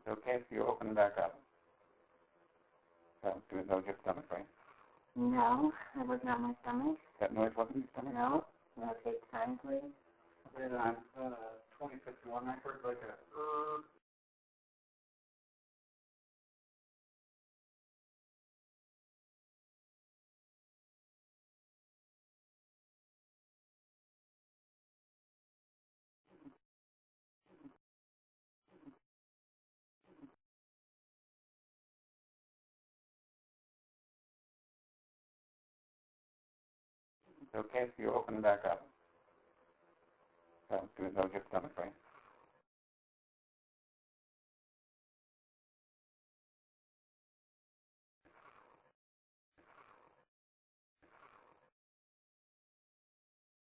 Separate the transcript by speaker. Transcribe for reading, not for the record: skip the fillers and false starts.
Speaker 1: Okay, so you open back up. That was your stomach, right?
Speaker 2: No, it was not my stomach.
Speaker 1: That noise wasn't your stomach?
Speaker 2: No. You want to take time, please?
Speaker 1: Then on 2051, I heard like a Okay, so you open back up. That was your stomach, right?